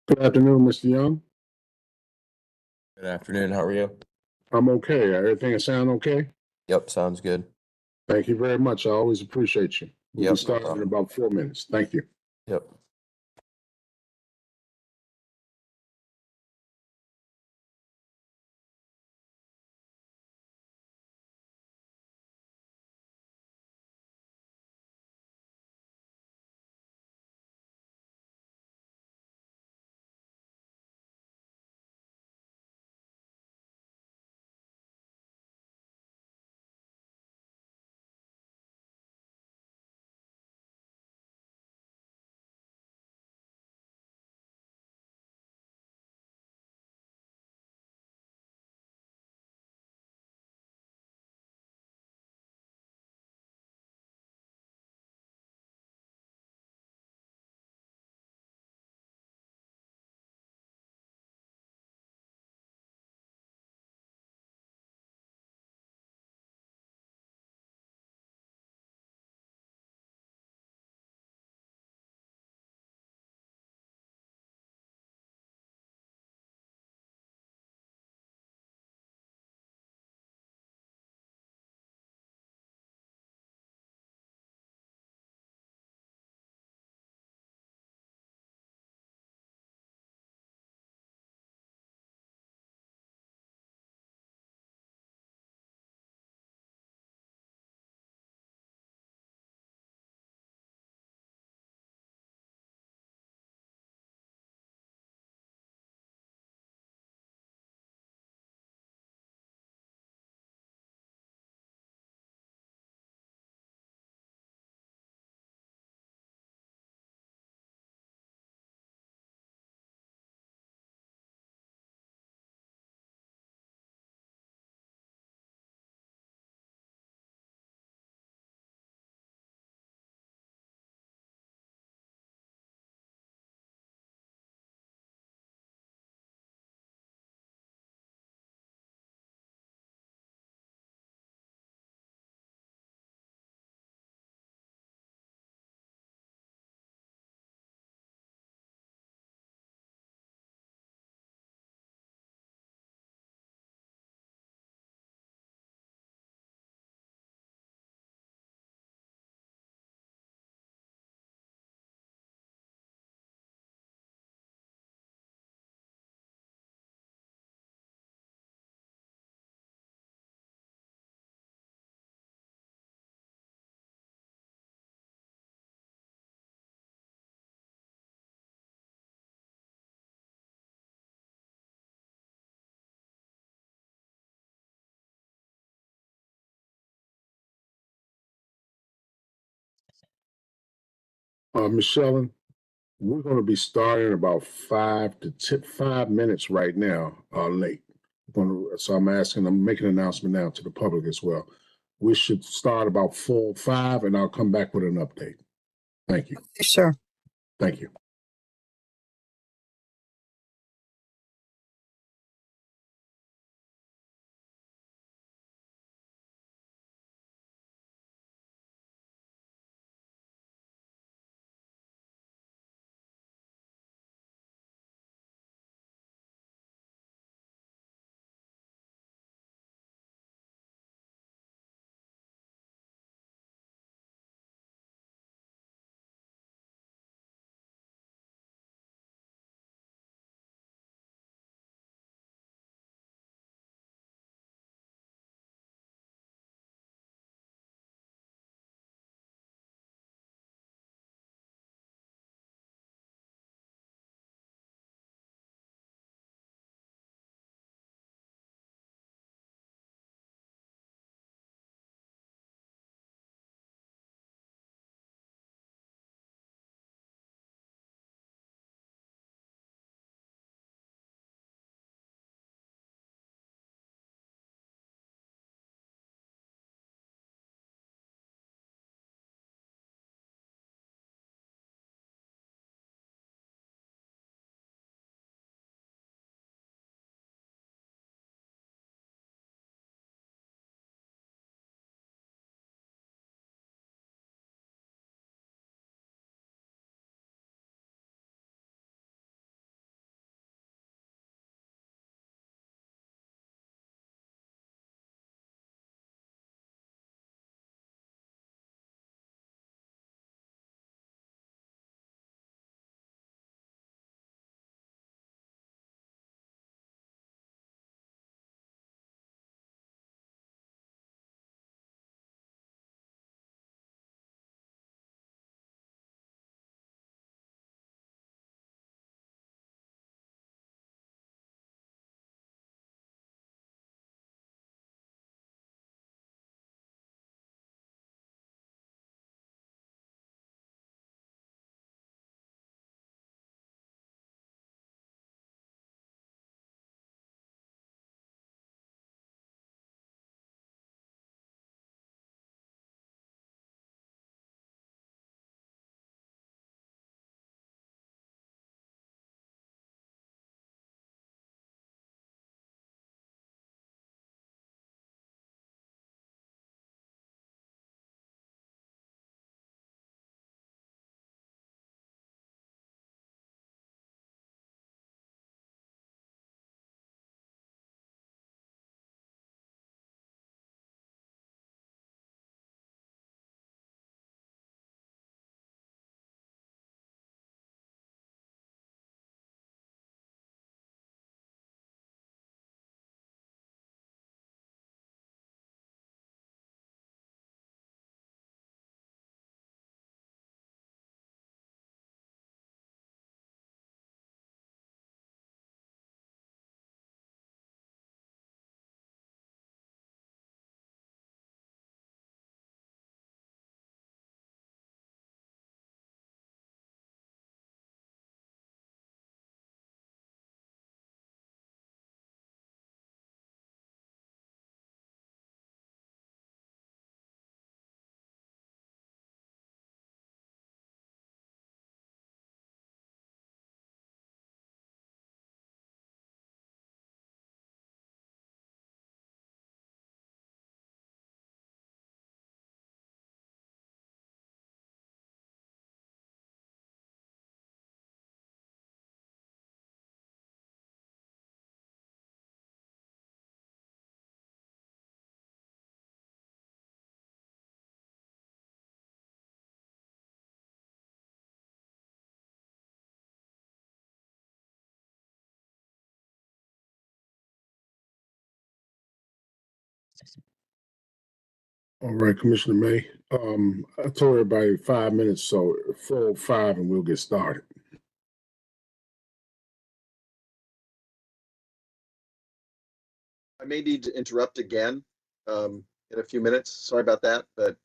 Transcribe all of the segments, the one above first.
Good afternoon, Mr. Young. Good afternoon. How are you? I'm okay. Everything sound okay? Yep, sounds good. Thank you very much. I always appreciate you. We'll be Yep, no starting in problem. about 4 minutes. Thank you. Yep. Ms. Shellen, we're going to be starting about 5 minutes right now, late. So I'm making an announcement now to the public as well. We should start about 4:05, and I'll come back with an update. Thank you. Sure. Thank you. All right, Commissioner May. I told everybody 5 minutes, so 4:05 and we'll get started. I may need to interrupt again in a few minutes. Sorry about that, but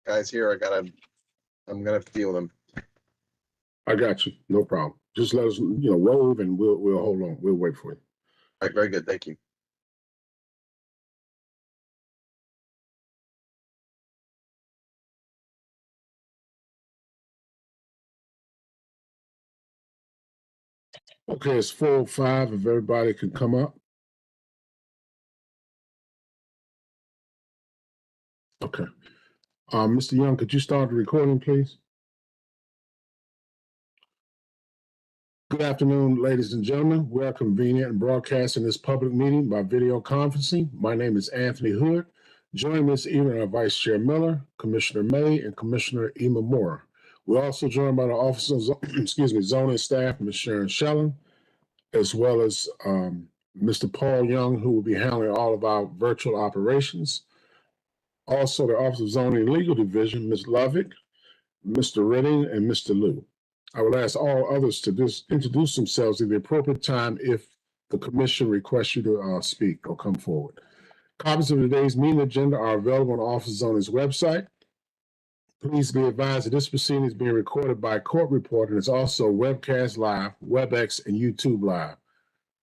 guys here, I'm gonna have to deal with them. I got you. No problem. Just let us, wave and we'll hold on. We'll wait for you. All right, very good. Thank you. Okay, it's 4:05. If everybody can come up. Okay. Mr. Young, could you start the recording, please? Good afternoon, ladies and gentlemen. We are convening and broadcasting this public meeting by video conferencing. My name is Anthony Hood. Joining me this evening are Vice Chair Miller, Commissioner May, and Commissioner Imamura. We're also joined by the Office of Zoning Staff, Ms. Sharon Shellen, as well as Mr. Paul Young, who will be handling all of our virtual operations. Also, the Office of Zoning and Legal Division, Ms. Lovick, Mr. Redding, and Mr. Liu. I will ask all others to introduce themselves at the appropriate time if the commission requests you to speak or come forward. Copies of today's meeting agenda are available on the Office of Zoning's website. Please be advised that this proceeding is being recorded by a court reporter and is also webcast live, WebEx, and YouTube Live.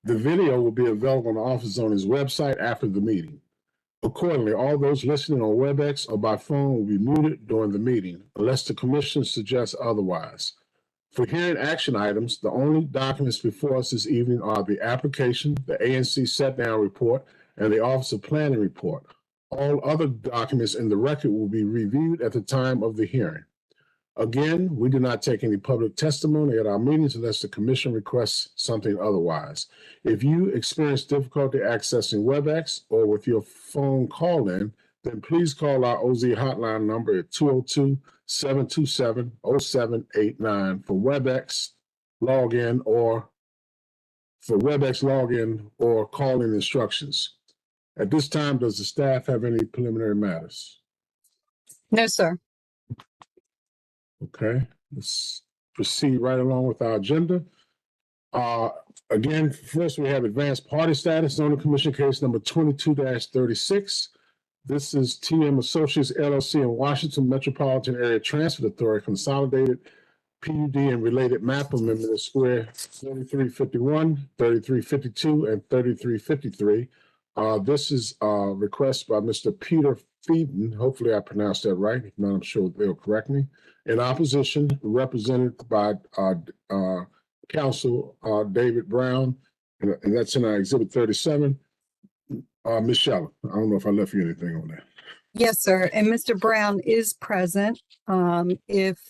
The video will be available on the Office of Zoning's website after the meeting. Accordingly, all those listening on WebEx or by phone will be muted during the meeting unless the commission suggests otherwise. For hearing action items, the only documents before us this evening are the application, the ANC set-down report, and the Office of Planning report. All other documents in the record will be reviewed at the time of the hearing. Again, we do not take any public testimony at our meetings unless the commission requests something otherwise. If you experience difficulty accessing WebEx or with your phone call-in, then please call our OZ hotline number at 202-727-0789 for WebEx login or call-in instructions. At this time, does the staff have any preliminary matters? No, sir. Okay, let's proceed right along with our agenda. Again, first we have advanced party status, zoning commission case number 22-36. This is TM Associates LLC in Washington Metropolitan Area Transit Authority Consolidated PUD and related map amendment of square 3351, 3352, and 3353. This is a request by Mr. Peter Feeden. Hopefully I pronounced that right. If not, I'm sure they'll correct me. In opposition, represented by Counsel David Brown, and that's in our Exhibit 37. Ms. Shellen, I don't know if I left you anything on that. Yes, sir. And Mr. Brown is present. If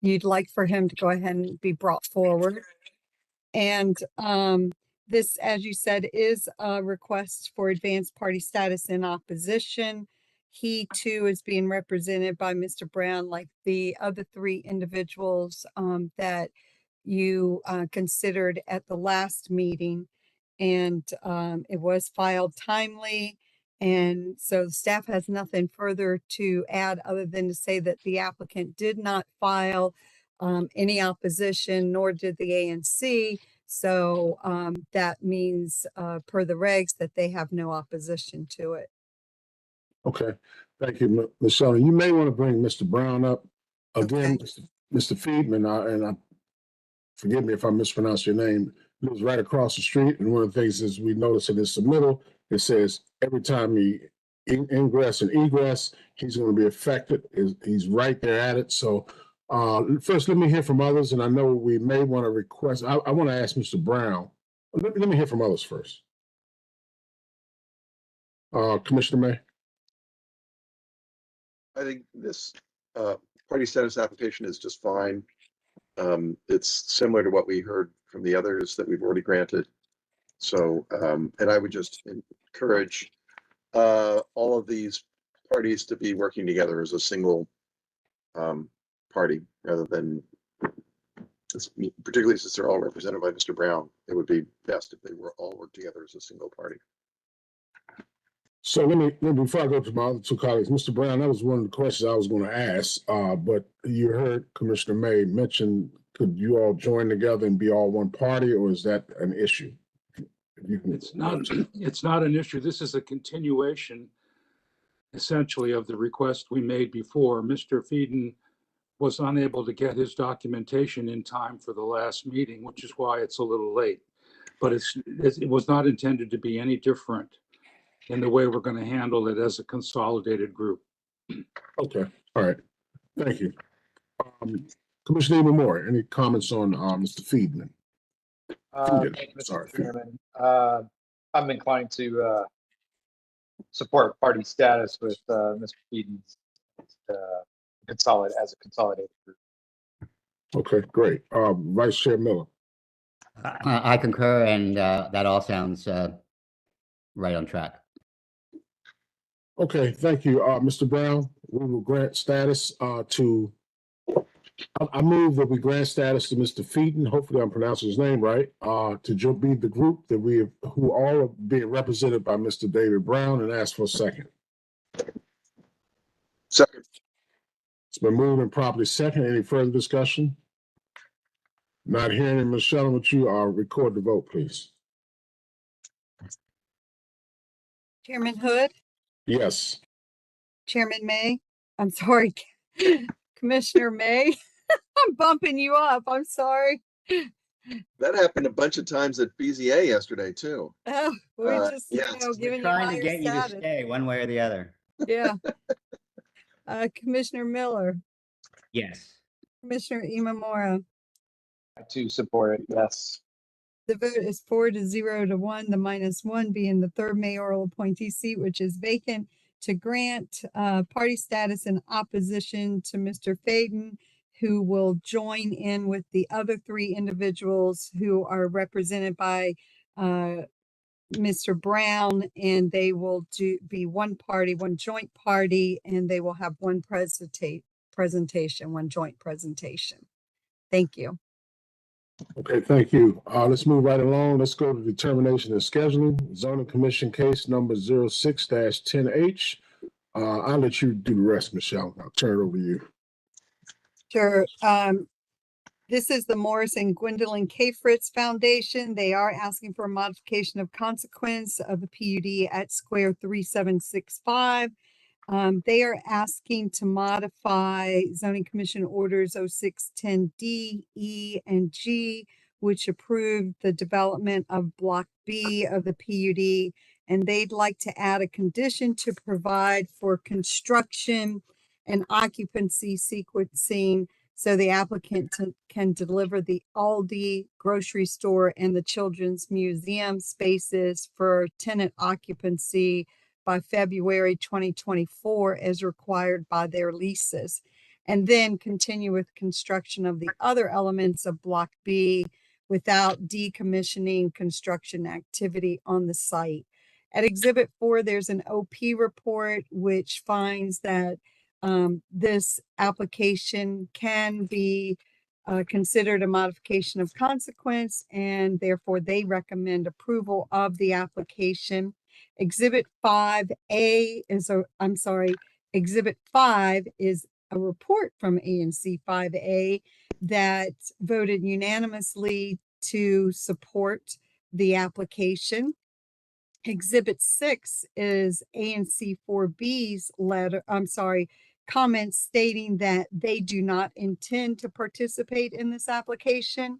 you'd like for him to go ahead and be brought forward. And this, as you said, is a request for advanced party status in opposition. He too is being represented by Mr. Brown, like the other three individuals that you considered at the last meeting. And it was filed timely. And so the staff has nothing further to add other than to say that the applicant did not file any opposition, nor did the ANC. So that means per the regs that they have no opposition to it. Okay, thank you, Ms. Shellen. You may want to bring Mr. Brown up again. Okay. Mr. Feedman, forgive me if I mispronounce your name, lives right across the street. And one of the things is we notice in his submittal, it says every time he ingress and egress, he's going to be affected. He's right there at it. So first, let me hear from others. And I know we may want to request, I want to ask Mr. Brown. Let me hear from others first. Commissioner May. I think this party status application is just fine. It's similar to what we heard from the others that we've already granted. So, and I would just encourage all of these parties to be working together as a single party rather than, particularly since they're all represented by Mr. Brown, it would be best if they were all work together as a single party. So let me, before I go to my other two colleagues, Mr. Brown, that was one of the questions I was going to ask, but you heard Commissioner May mention, could you all join together and be all one party, or is that an issue? If you can- It's not an issue. This is a continuation essentially of the request we made before. Mr. Feeden was unable to get his documentation in time for the last meeting, which is why it's a little late. But it was not intended to be any different in the way we're going to handle it as a consolidated group. Okay, all right, thank you. Commissioner Eamon Moore, any comments on Mr. Feedman? Thank you, Sorry. Mr. Chairman. I'm inclined to support party status with Mr. Feeden's as a consolidated group. Okay, great. Vice Chair Miller. I concur, and that all sounds right on track. Okay, thank you. Mr. Brown, we will grant status to, I move that we grant status to Mr. Feeden, hopefully I'm pronouncing his name right, to be the group that who all are being represented by Mr. David Brown, and ask for a second. Second. It's been moved and properly second. Any further discussion? Not hearing it. Michelle, would you record the vote, please? Chairman Hood, Yes. Chairman May, I'm sorry, Commissioner May, I'm bumping you up. I'm sorry. That happened a bunch of times at BZA yesterday too. Oh, we just, yeah, giving you Trying to higher get you to status. stay one way or the other. Yeah. Commissioner Miller, Yes. Commissioner Imamura. I too support it, yes. The vote is 4-0 to 1, the -1 being the third mayoral appointee seat, which is vacant, to grant party status in opposition to Mr. Faden, who will join in with the other three individuals who are represented by Mr. Brown, and they will be one party, one joint party, and they will have one presentation, one joint presentation. Thank you. Okay, thank you. Let's move right along. Let's go to determination of scheduling. Zoning Commission case number 06-10H. I'll let you do the rest, Michelle. I'll turn it over to you. Sure. This is the Morris and Gwendolyn K. Fritz Foundation. They are asking for a modification of consequence of the PUD at Square 3765. They are asking to modify Zoning Commission Orders 0610D, E, and G, which approved the development of Block B of the PUD, and they'd like to add a condition to provide for construction and occupancy sequencing so the applicant can deliver the Aldi grocery store and the Children's Museum spaces for tenant occupancy by February 2024 as required by their leases, and then continue with construction of the other elements of Block B without decommissioning construction activity on the site. At Exhibit 4, there's an OP report which finds that this application can be considered a modification of consequence, and therefore they recommend approval of the application. Exhibit 5A is Exhibit 5 is a report from ANC 5A that voted unanimously to support the application. Exhibit 6 is ANC 4B's comments stating that they do not intend to participate in this application.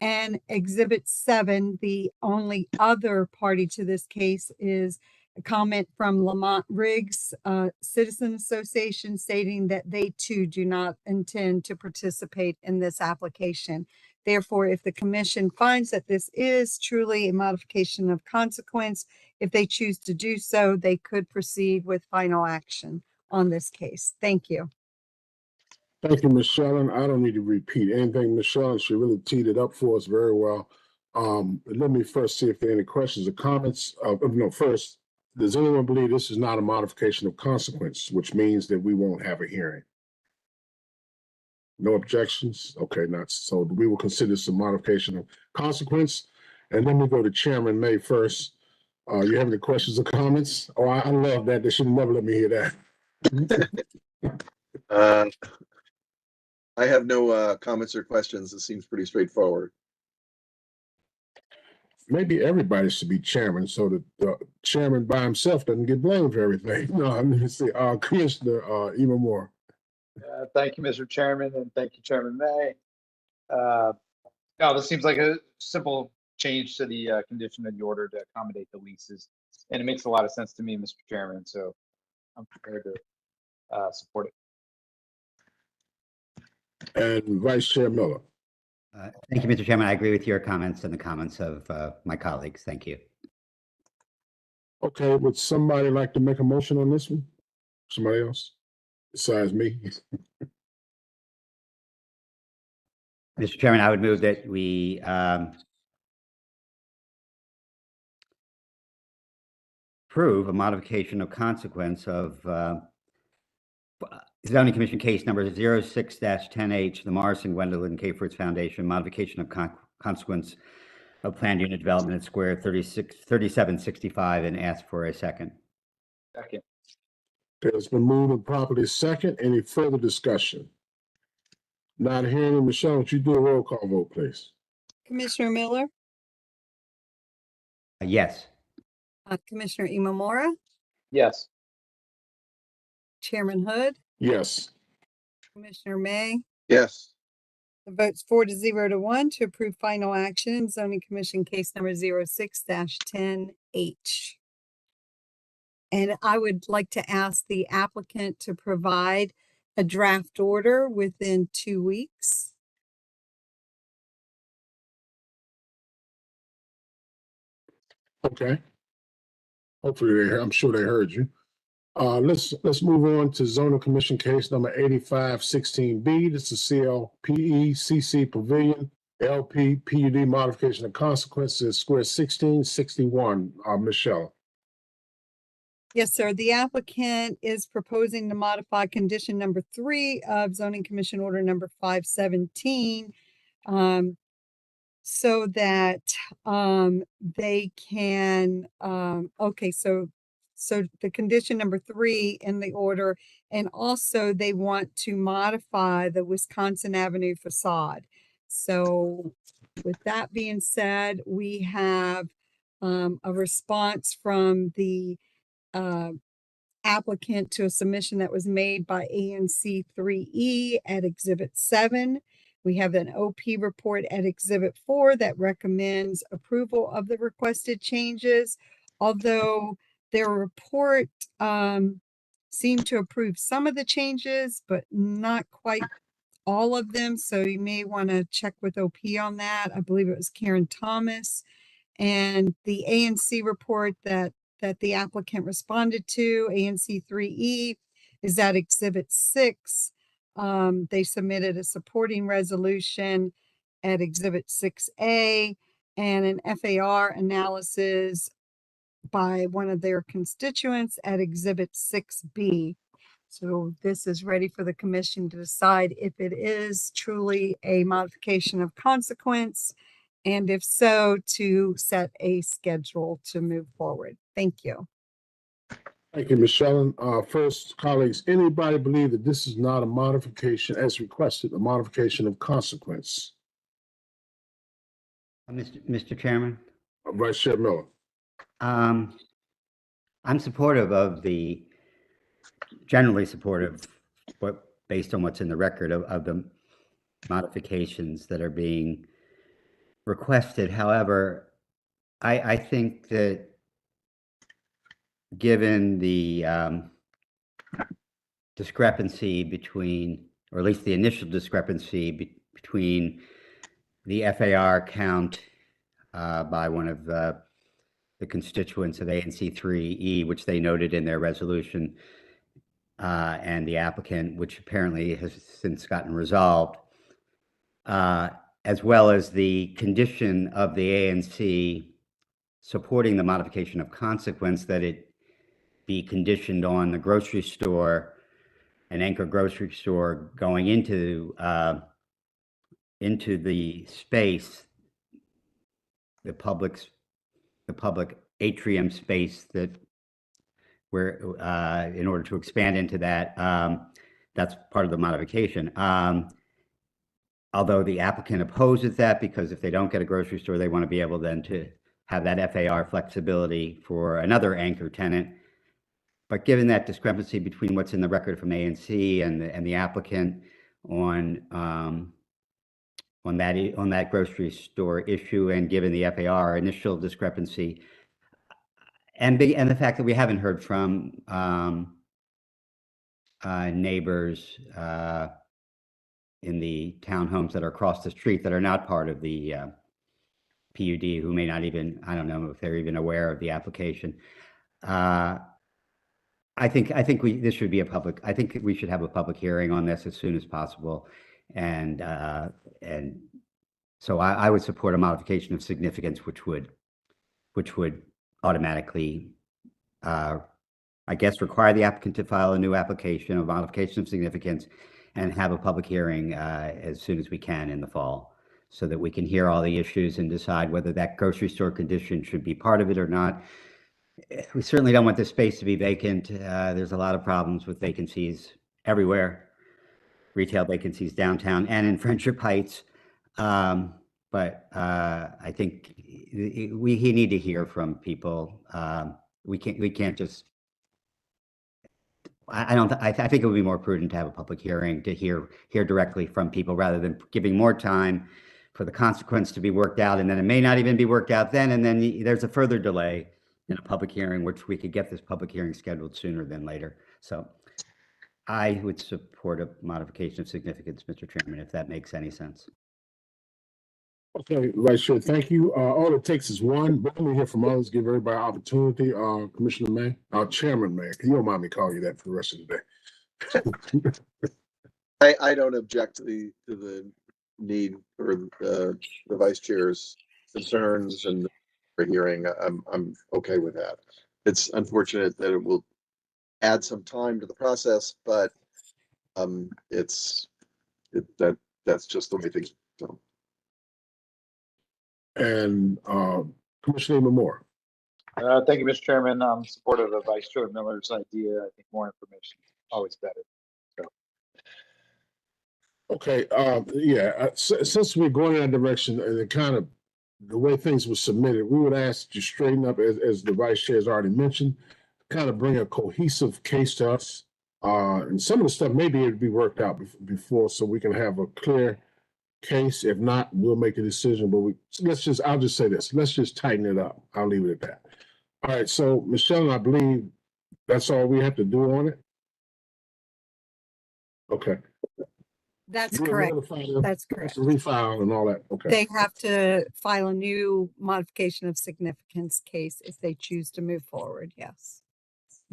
And Exhibit 7, the only other party to this case, is a comment from Lamont Riggs Citizen Association stating that they too do not intend to participate in this application. Therefore, if the commission finds that this is truly a modification of consequence, if they choose to do so, they could proceed with final action on this case. Thank you. Thank you, Ms. Shellen. I don't need to repeat anything. Ms. Shellen, she really teed it up for us very well. Let me first see if there are any questions or comments. First, does anyone believe this is not a modification of consequence, which means that we won't have a hearing? No objections? Okay, not so. We will consider this a modification of consequence. And then we go to Chairman May first. You have any questions or comments? Oh, I love that. They should never let me hear that. I have no comments or questions. It seems pretty straightforward. Maybe everybody should be chairman so that the chairman by himself doesn't get blamed for everything. No, I'm going to say, Commissioner Imamura. Thank you, Mr. Chairman, and thank you, Chairman May. No, this seems like a simple change to the condition in the order to accommodate the leases, and it makes a lot of sense to me, Mr. Chairman. So I'm prepared to support it. And Vice Chair Miller. Thank you, Mr. Chairman. I agree with your comments and the comments of my colleagues. Thank you. Okay, would somebody like to make a motion on this one? Somebody else besides me? Mr. Chairman, I would move that we approve a modification of consequence of zoning commission case number 06-10H, the Morrison Gwendolyn K. Fritz Foundation, modification of consequence of planned unit development at square 3765, and ask for a second. Second. It's been moved and properly second. Any further discussion? Not hearing it. Michelle, would you do a roll call vote, please? Commissioner Miller, Yes. Commissioner Imamura, Yes. Chairman Hood, Yes. Commissioner May. Yes. The vote's 4-0 to approve final action in zoning commission case number 06-10H. And I would like to ask the applicant to provide a draft order within 2 weeks. Okay. Hopefully, I'm sure they heard you. Let's move on to zoning commission case number 8516B. This is CLPE CC Pavilion LP PUD modification of consequences square 1661. Michelle. Yes, sir. The applicant is proposing to modify condition number 3 of zoning commission order number 517. So that they can so the condition number 3 in the order, and also they want to modify the Wisconsin Avenue facade. So with that being said, we have a response from the applicant to a submission that was made by ANC 3E at Exhibit 7. We have an OP report at Exhibit 4 that recommends approval of the requested changes, although their report seemed to approve some of the changes, but not quite all of them. So you may want to check with OP on that. I believe it was Karen Thomas. And the ANC report that the applicant responded to, ANC 3E, is at Exhibit 6. They submitted a supporting resolution at Exhibit 6A and an FAR analysis by one of their constituents at Exhibit 6B. So this is ready for the commission to decide if it is truly a modification of consequence, and if so, to set a schedule to move forward. Thank you. Thank you, Michelle. First, colleagues, anybody believe that this is not a modification as requested, a modification of consequence? Mr. Chairman, Vice Chair Miller. I'm supportive of generally supportive, but based on what's in the record of the modifications that are being requested. However, I think that given the discrepancy between, or at least the initial discrepancy between the FAR count by one of the constituents of ANC 3E, which they noted in their resolution, and the applicant, which apparently has since gotten resolved, as well as the condition of the ANC supporting the modification of consequence, that it be conditioned on the grocery store, an anchor grocery store going into the space, the public atrium space that where, in order to expand into that, that's part of the modification. Although the applicant opposes that because if they don't get a grocery store, they want to be able then to have that FAR flexibility for another anchor tenant. But given that discrepancy between what's in the record from ANC and the applicant on that grocery store issue, and given the FAR initial discrepancy, and the fact that we haven't heard from neighbors in the townhomes that are across the street that are not part of the PUD, who may not even, I don't know if they're even aware of the application. I think this should be I think we should have a public hearing on this as soon as possible. And so I would support a modification of significance, which would automatically, I guess, require the applicant to file a new application of modification of significance and have a public hearing as soon as we can in the fall, so that we can hear all the issues and decide whether that grocery store condition should be part of it or not. We certainly don't want this space to be vacant. There's a lot of problems with vacancies everywhere, retail vacancies downtown and in Friendship Heights. But I think we need to hear from people. We can't just. I think it would be more prudent to have a public hearing to hear directly from people rather than giving more time for the consequence to be worked out, and then it may not even be worked out then, and then there's a further delay in a public hearing, which we could get this public hearing scheduled sooner than later. So I would support a modification of significance, Mr. Chairman, if that makes any sense. Okay, Vice Chair, thank you. All it takes is one, but let me hear from others, give everybody opportunity. Commissioner May, Chairman May, you don't mind me calling you that for the rest of the day. I don't object to the need for the vice chair's concerns and for hearing. I'm okay with that. It's unfortunate that it will add some time to the process, but that's just the way things go. And Commissioner Moore. Thank you, Mr. Chairman. I'm supportive of Vice Chair Miller's idea. I think more information is always better. Okay, yeah, since we're going in that direction and it kind of the way things were submitted, we would ask you straighten up, as the vice chair has already mentioned, kind of bring a cohesive case to us. And some of the stuff maybe it'd be worked out before, so we can have a clear case. If not, we'll make a decision. But I'll just say this: let's just tighten it up. I'll leave it at that. All right. So Michelle, I believe that's all we have to do on it. Okay. That's correct. That's correct. Refile and all that. Okay. They have to file a new modification of significance case if they choose to move forward. Yes.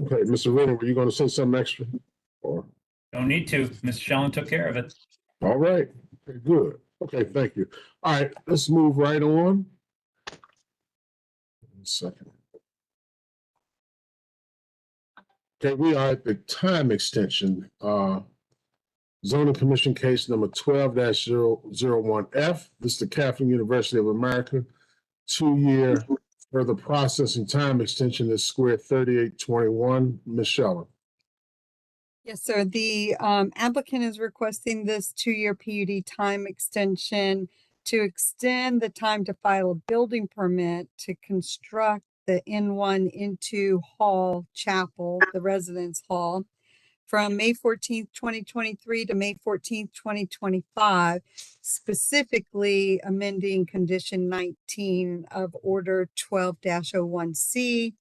Okay, Mr. Renner, were you going to say something extra? Or don't need to. Ms. Shellen took care of it. All right. Okay, good. Okay, thank you. All right, let's move right on. 1 second. Okay, we are at the time extension. Zoning Commission case number 12-001F. This is the Catholic University of America 2-year further processing time extension is square 3821. Ms. Shellen. Yes, sir. The applicant is requesting this 2-year PUD time extension to extend the time to file a building permit to construct the N1 into Hall Chapel, the residence hall, from May 14th, 2023 to May 14th, 2025, specifically amending condition 19 of order 12-01C.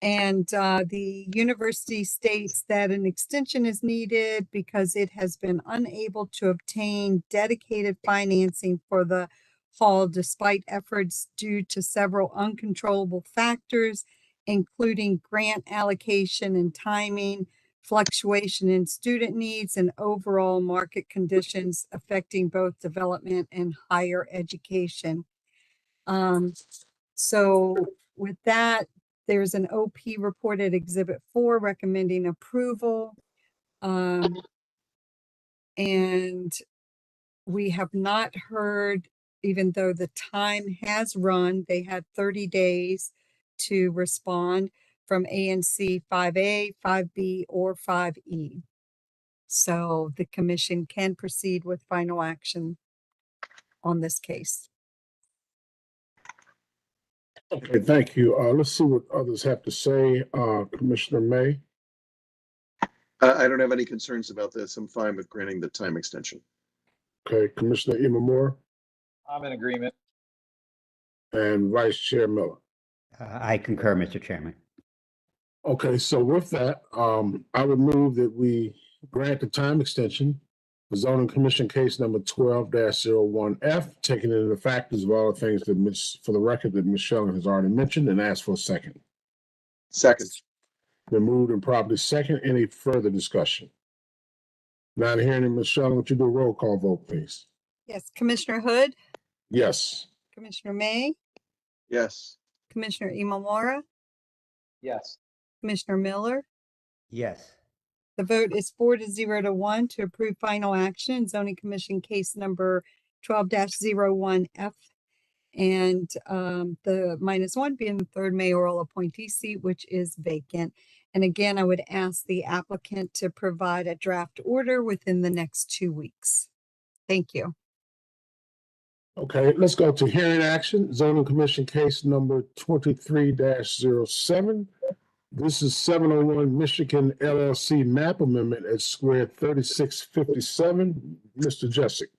And the university states that an extension is needed because it has been unable to obtain dedicated financing for the hall despite efforts due to several uncontrollable factors, including grant allocation and timing, fluctuation in student needs, and overall market conditions affecting both development and higher education. So with that, there's an OP reported Exhibit 4 recommending approval. And we have not heard, even though the time has run, they had 30 days to respond from ANC 5A, 5B, or 5E. So the commission can proceed with final action on this case. Okay, thank you. Let's see what others have to say. Commissioner May. I don't have any concerns about this. I'm fine with granting the time extension. Okay, Commissioner Imamura I'm in agreement. and Vice Chair Miller. I concur, Mr. Chairman. Okay, so with that, I would move that we grant the time extension for zoning commission case number 12-01F, taking into the factors of all the things that for the record that Ms. Shelton has already mentioned, and ask for a second. Second. Been moved and properly second. Any further discussion? Not hearing it, Ms. Shelton, would you do a roll call vote, please? Yes, Commissioner Hood, Yes. Commissioner May, Yes. Commissioner Imamura, Yes. Commissioner Miller. Yes. The vote is 4-0-1 to approve final action, zoning commission case number 12-01F. And the -1 being the third mayoral appointee seat, which is vacant. And again, I would ask the applicant to provide a draft order within the next 2 weeks. Thank you. Okay, let's go to hearing action, zoning commission case number 23-07. This is 701 Michigan LLC map amendment at square 3657. Mr. Jessic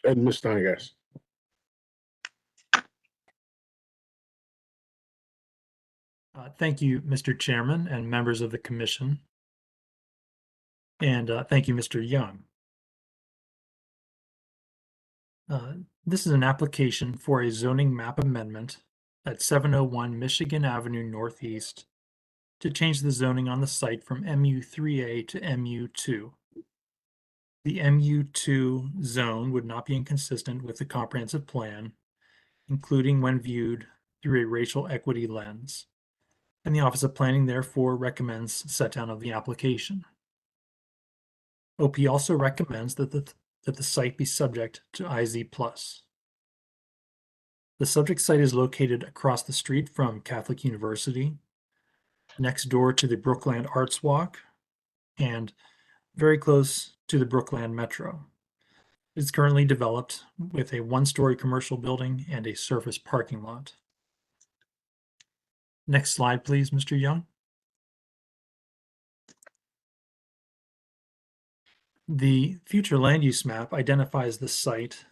and Ms. Steingas. Thank you, Mr. Chairman and members of the commission. And thank you, Mr. Young. This is an application for a zoning map amendment at 701 Michigan Avenue Northeast to change the zoning on the site from MU3A to MU2. The MU2 zone would not be inconsistent with the comprehensive plan, including when viewed through a racial equity lens. And the Office of Planning therefore recommends set down of the application. OP also recommends that the site be subject to IZ+. The subject site is located across the street from Catholic University, next door to the Brookland Arts Walk, and very close to the Brookland Metro. It's currently developed with a one-story commercial building and a surface parking lot. Next slide, please, Mr. Young. The future land use map identifies the site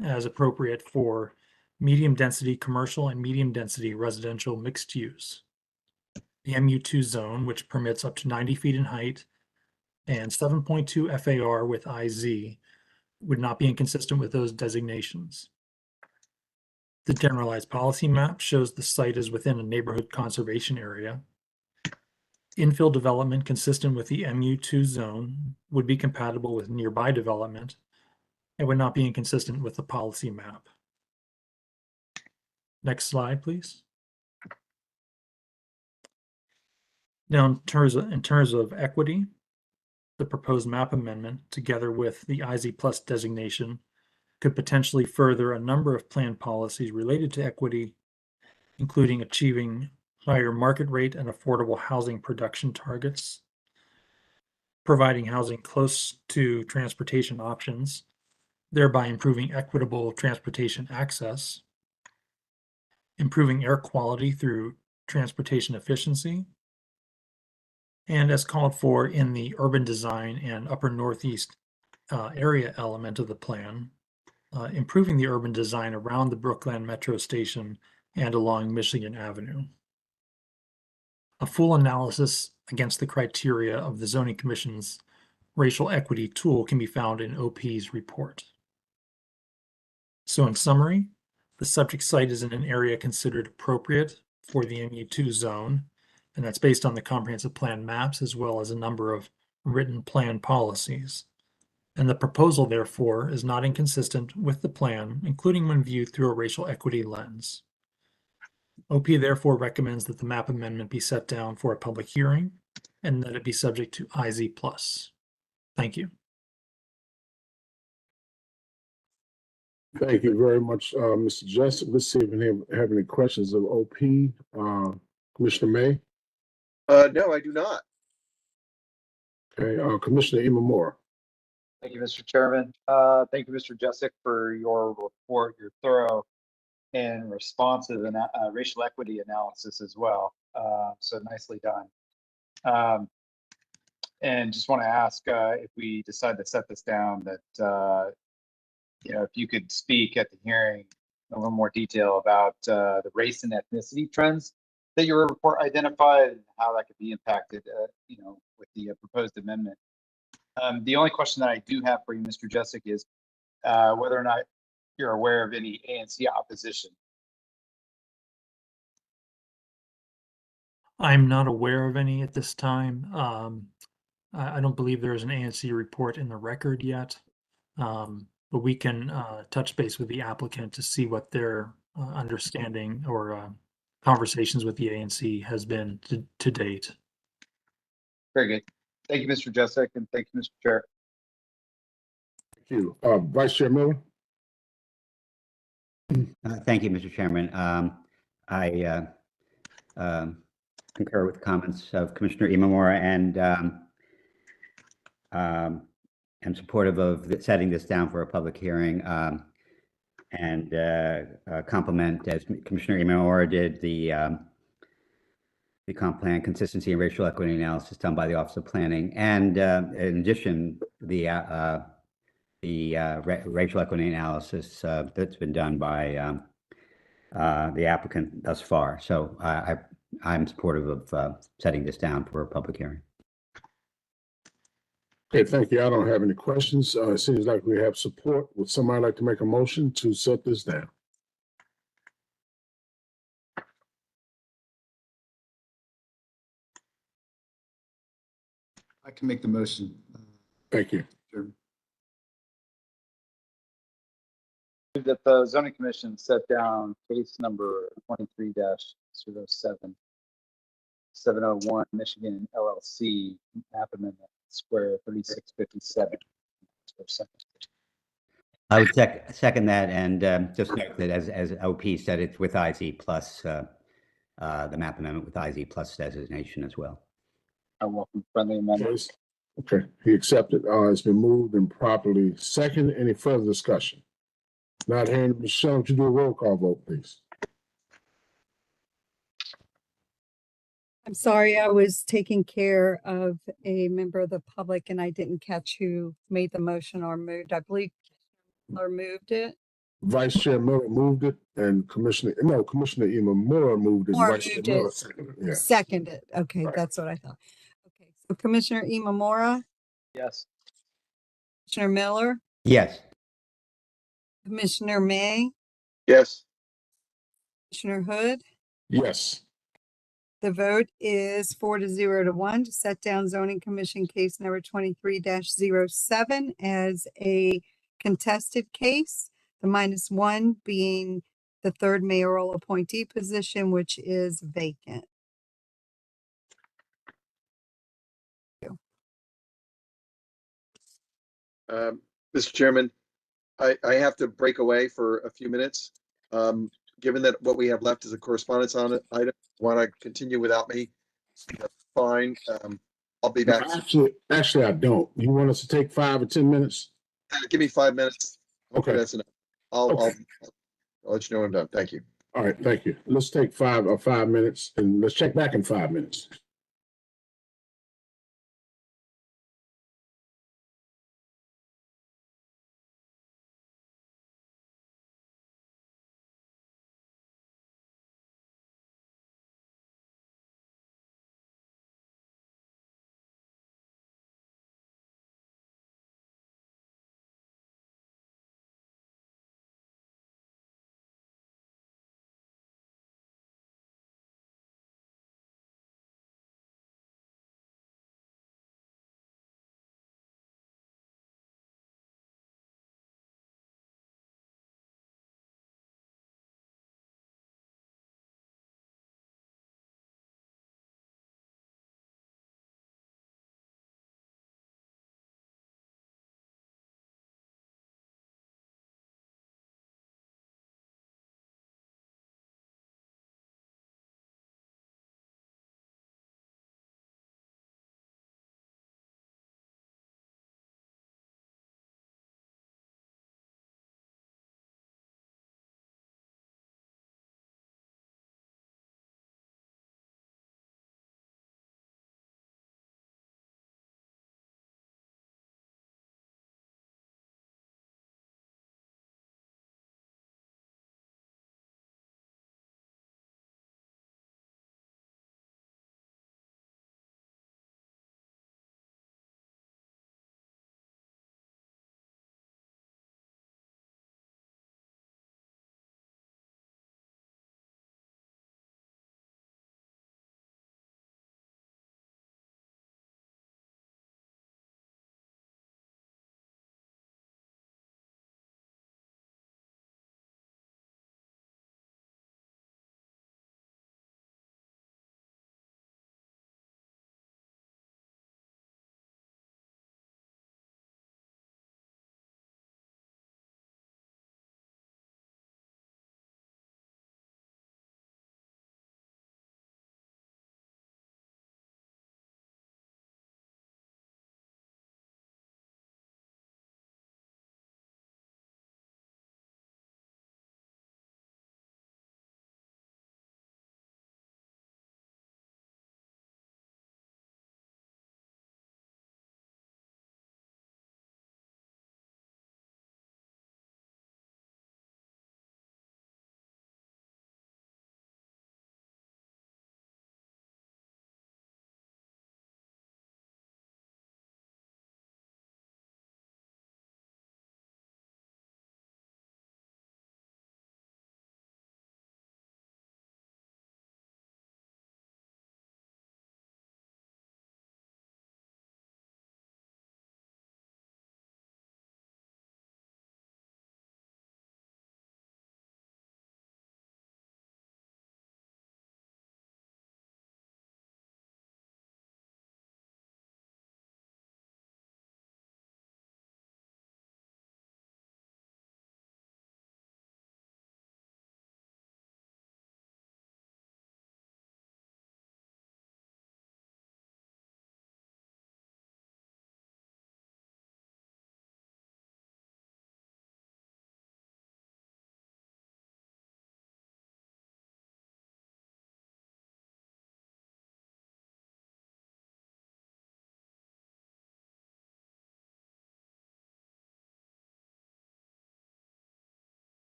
as appropriate for medium density commercial and medium density residential mixed use. The MU2 zone, which permits up to 90 feet in height and 7.2 FAR with IZ, would not be inconsistent with those designations. The generalized policy map shows the site is within a neighborhood conservation area. Infill development consistent with the MU2 zone would be compatible with nearby development and would not be inconsistent with the policy map. Next slide, please. Now, in terms of equity, the proposed map amendment, together with the IZ+ designation, could potentially further a number of plan policies related to equity, including achieving higher market rate and affordable housing production targets, providing housing close to transportation options, thereby improving equitable transportation access, improving air quality through transportation efficiency, and as called for in the urban design and upper northeast area element of the plan, improving the urban design around the Brookland Metro Station and along Michigan Avenue. A full analysis against the criteria of the Zoning Commission's racial equity tool can be found in OP's report. So in summary, the subject site is in an area considered appropriate for the MU2 zone, and that's based on the comprehensive plan maps as well as a number of written plan policies. And the proposal, therefore, is not inconsistent with the plan, including when viewed through a racial equity lens. OP therefore recommends that the map amendment be set down for a public hearing and that it be subject to IZ+. Thank you. Thank you very much, Mr. Jessup. Let's see if we have any questions of OP. Commissioner May? No, I do not. Okay, Commissioner Imamura? Thank you, Mr. Chairman. Thank you, Mr. Jessic, for your report, your thorough and responsive and racial equity analysis as well. So nicely done. And just want to ask if we decide to set this down, that if you could speak at the hearing in a little more detail about the race and ethnicity trends that your report identified and how that could be impacted, with the proposed amendment. The only question that I do have for you, Mr. Jessic, is whether or not you're aware of any ANC opposition. I'm not aware of any at this time. I don't believe there is an ANC report in the record yet. But we can touch base with the applicant to see what their understanding or conversations with the ANC has been to date. Very good. Thank you, Mr. Jessic, and thank you, Mr. Chair. Thank you. Vice Chair Miller? Thank you, Mr. Chairman. I concur with the comments of Commissioner Imamura and am supportive of setting this down for a public hearing and compliment, as Commissioner Imamura did, the comp plan consistency and racial equity analysis done by the Office of Planning, and in addition, the racial equity analysis that's been done by the applicant thus far. So I'm supportive of setting this down for a public hearing. Okay, thank you. I don't have any questions. It seems like we have support. Would somebody like to make a motion to set this down? I can make the motion. Thank you. That the zoning commission set down case number 23-07, 701 Michigan LLC, map amendment, square 3657. I would second that, and just note that as OP said, it's with IZ plus the map amendment with IZ plus designation as well. I welcome friendly amendment. Okay, he accepted. It's been moved and properly seconded. Any further discussion? Not hearing, Michelle, would you do a roll call vote, please? I'm sorry, I was taking care of a member of the public and I didn't catch who made the motion or moved. I believe or moved it. Vice Chair Miller moved it, and Commissioner Imamura moved it. Moore Vice Chair moved Miller it. seconded it. Yeah. Seconded. Okay, Right. that's what I thought. Okay, so Commissioner Imamura, Yes. Commissioner Miller, Yes. Commissioner May, Yes. Commissioner Hood. Yes. The vote is 4-0 to set down zoning commission case number 23-07 as a contested case. The -1 being the third mayoral appointee position, which is vacant. Mr. Chairman, I have to break away for a few minutes. Given that what we have left is a correspondence on it, I want to continue without me. That's fine. I'll be back. Actually, I don't. You want us to take 5 or 10 minutes? Give me 5 minutes. Okay. That's enough. I'll let you know when I'm done. Thank you. All right, thank you. Let's take 5 minutes and let's check back in 5 minutes.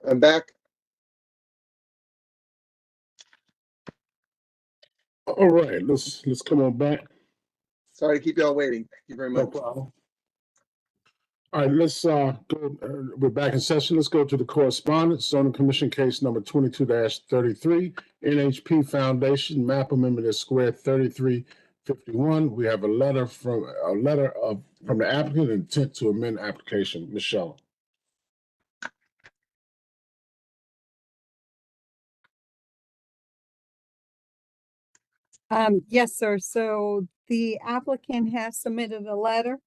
I'm back. All right, let's come on back. Sorry to keep y'all waiting. Thank you very No much. problem. All right, let's go. We're back in session. Let's go to the correspondence. Zoning Commission case number 22-33, NHP Foundation map amendment at square 3351. We have a letter from the applicant, intent to amend application. Michelle. Yes, sir. So the applicant has submitted a letter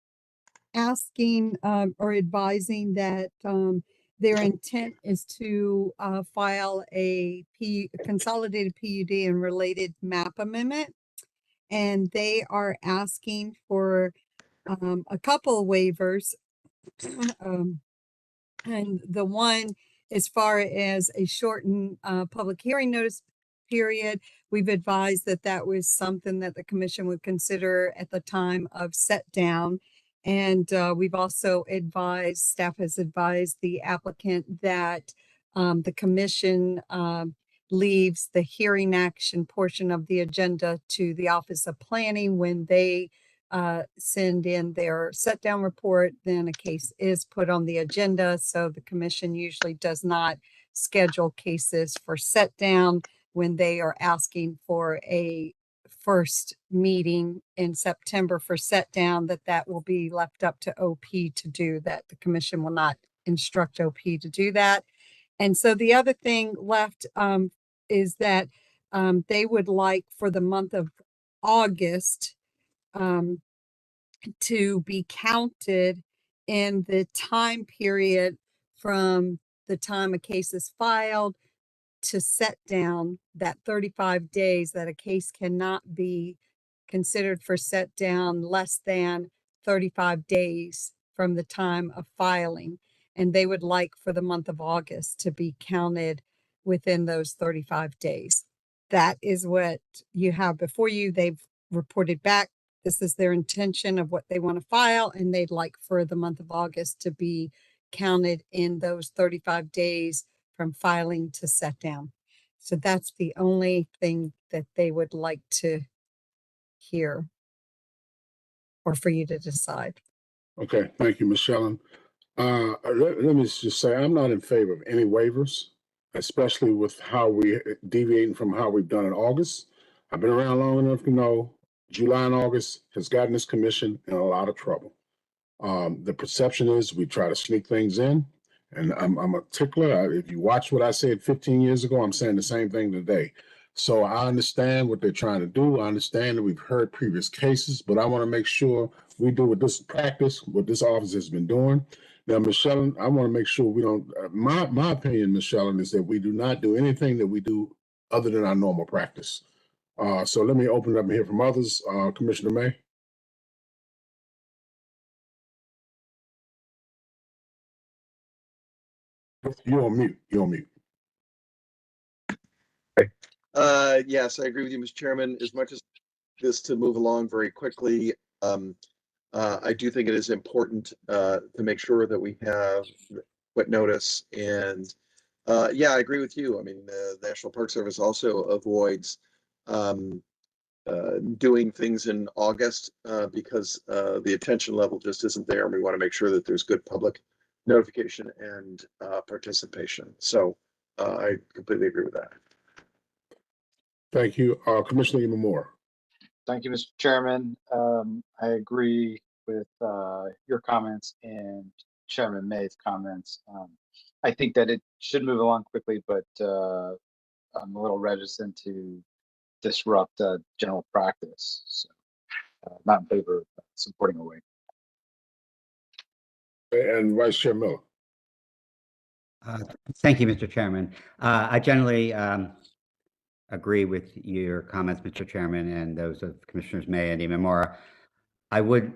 asking, or advising that, their intent is to, file a consolidated PUD and related map amendment. And they are asking for, a couple of waivers. And the one, as far as a shortened public hearing notice period, we've advised that that was something that the commission would consider at the time of set down. And we've also advised, staff has advised the applicant that the commission leaves the hearing action portion of the agenda to the Office of Planning. When they send in their set down report, then a case is put on the agenda. So the commission usually does not schedule cases for set down when they are asking for a first meeting in September for set down, that will be left up to OP to do that. The commission will not instruct OP to do that. And so the other thing left is that they would like for the month of August to be counted in the time period from the time a case is filed to set down. That 35 days, that a case cannot be considered for set down less than 35 days from the time of filing. And they would like for the month of August to be counted within those 35 days. That is what you have before you. They've reported back. This is their intention of what they want to file, and they'd like for the month of August to be counted in those 35 days from filing to set down. So that's the only thing that they would like to hear or for you to decide. Okay, thank you, Michelle. Let me just say, I'm not in favor of any waivers, especially with how we deviating from how we've done in August. I've been around long enough to know July and August has gotten this commission in a lot of trouble. The perception is we try to sneak things in, and I'm a tickler. If you watch what I said 15 years ago, I'm saying the same thing today. So I understand what they're trying to do. I understand that we've heard previous cases, but I want to make sure we do with this practice, what this office has been doing. Now, Michelle, I want to make sure we don't, my opinion, Michelle, is that we do not do anything that we do other than our normal practice. So let me open it up and hear from others. Commissioner May. You're on mute. You're on mute. Yes, I agree with you, Mr. Chairman. As much as this to move along very quickly, I do think it is important to make sure that we have quick notice. And yeah, I agree with you. I mean, the National Park Service also avoids doing things in August because the attention level just isn't there. And we want to make sure that there's good public notification and participation. So I completely agree with that. Thank you. Commissioner Imamura. Thank you, Mr. Chairman. I agree with your comments and Chairman May's comments. I think that it should move along quickly, but I'm a little reticent to disrupt general practice. So not in favor of supporting a waiver. And Vice Chair Miller. Thank you, Mr. Chairman. I generally agree with your comments, Mr. Chairman, and those of Commissioners May and Imamura. I would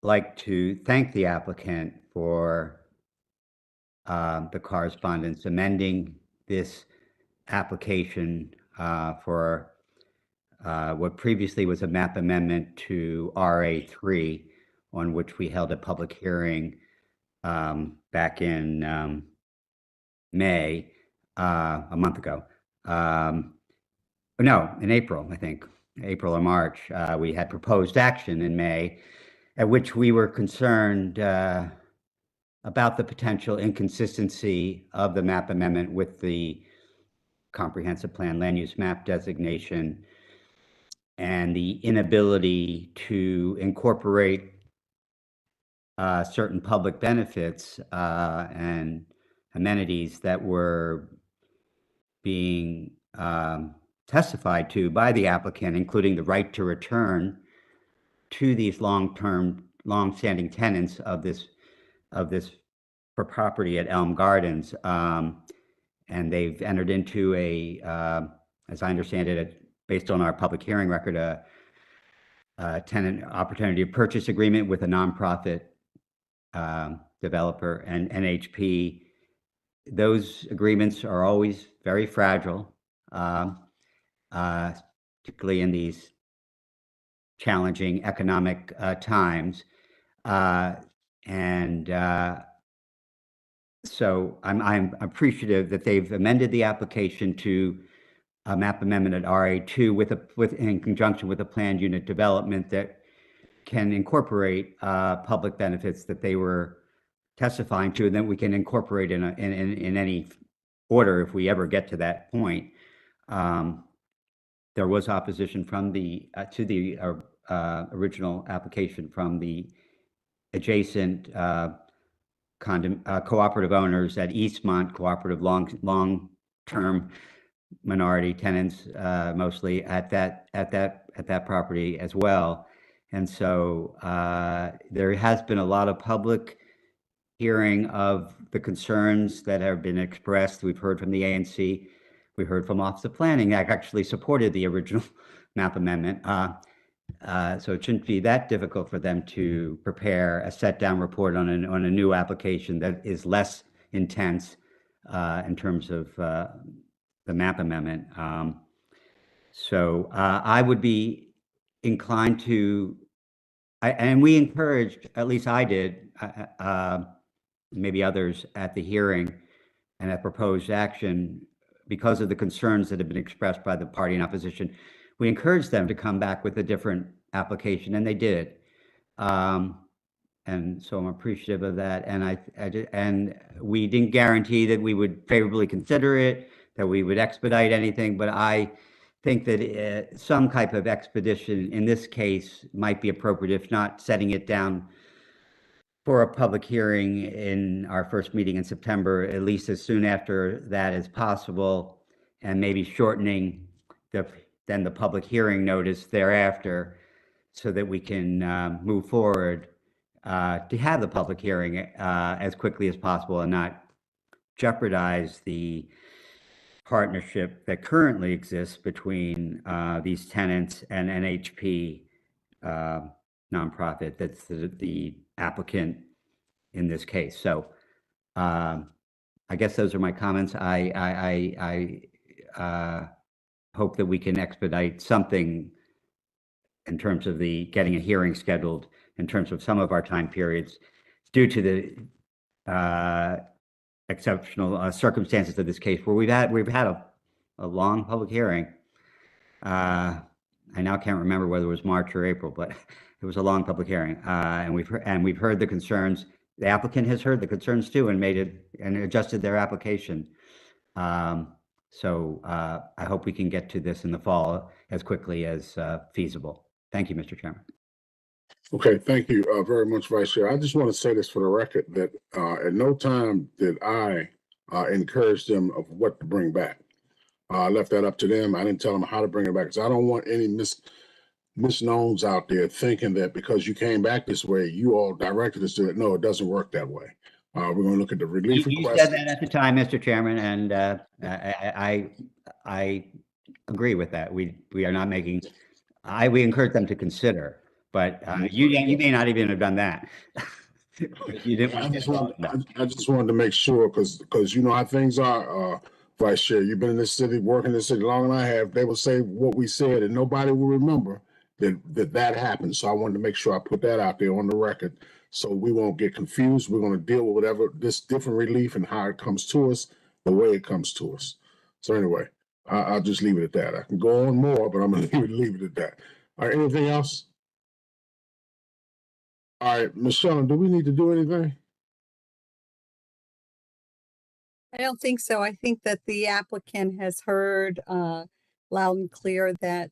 like to thank the applicant for the correspondence amending this application for what previously was a map amendment to RA3, on which we held a public hearing back in May, a month ago. No, in April, I think, April or March, we had proposed action in May, at which we were concerned about the potential inconsistency of the map amendment with the comprehensive plan land use map designation and the inability to incorporate certain public benefits and amenities that were being testified to by the applicant, including the right to return to these long-standing tenants of this property at Elm Gardens. And they've entered into as I understand it, based on our public hearing record, a tenant opportunity to purchase agreement with a nonprofit developer and NHP. Those agreements are always very fragile, particularly in these challenging economic times. So I'm appreciative that they've amended the application to a map amendment at RA2 in conjunction with a planned unit development that can incorporate public benefits that they were testifying to, and then we can incorporate in any order if we ever get to that point. There was opposition from to the original application from the adjacent cooperative owners at Eastmont Cooperative, long-term minority tenants, mostly at that property as well. And so there has been a lot of public hearing of the concerns that have been expressed. We've heard from the ANC. We heard from Office of Planning that actually supported the original map amendment. So it shouldn't be that difficult for them to prepare a set-down report on a new application that is less intense in terms of the map amendment. So I would be inclined to, and we encouraged, at least I did, maybe others at the hearing and at proposed action, because of the concerns that have been expressed by the party in opposition, we encouraged them to come back with a different application, and they did. And so I'm appreciative of that. And we didn't guarantee that we would favorably consider it, that we would expedite anything, but I think that some type of expedition in this case might be appropriate, if not setting it down for a public hearing in our first meeting in September, at least as soon after that as possible, and maybe shortening then the public hearing notice thereafter, so that we can move forward to have the public hearing as quickly as possible and not jeopardize the partnership that currently exists between these tenants and NHP nonprofit that's the applicant in this case. So I guess those are my comments. I hope that we can expedite something in terms of getting a hearing scheduled in terms of some of our time periods due to the exceptional circumstances of this case, where we've had a long public hearing. I now can't remember whether it was March or April, but it was a long public hearing, and we've heard the concerns. The applicant has heard the concerns too, and adjusted their application. So I hope we can get to this in the fall as quickly as feasible. Thank you, Mr. Chairman. Okay, thank you very much, Vice Chair. I just want to say this for the record, that at no time did I encourage them of what to bring back. I left that up to them. I didn't tell them how to bring it back, because I don't want any misknowns out there thinking that because you came back this way, you all directed us to it. No, it doesn't work that way. We're going to look at the relief You request. said that at the time, Mr. Chairman, and I agree with that. We are not making. We encourage them to consider, but you may not even have done that. You didn't. I just wanted to make sure, because you know how things are, Vice Chair. You've been in this city, working in this city longer than I have. They will say what we said, and nobody will remember that happened. So I wanted to make sure I put that out there on the record, so we won't get confused. We're going to deal with whatever this different relief and how it comes to us the way it comes to us. So anyway, I'll just leave it at that. I can go on more, but I'm going to leave it at that. All right, anything else? All right, Michelle, do we need to do anything? I don't think so. I think that the applicant has heard loud and clear that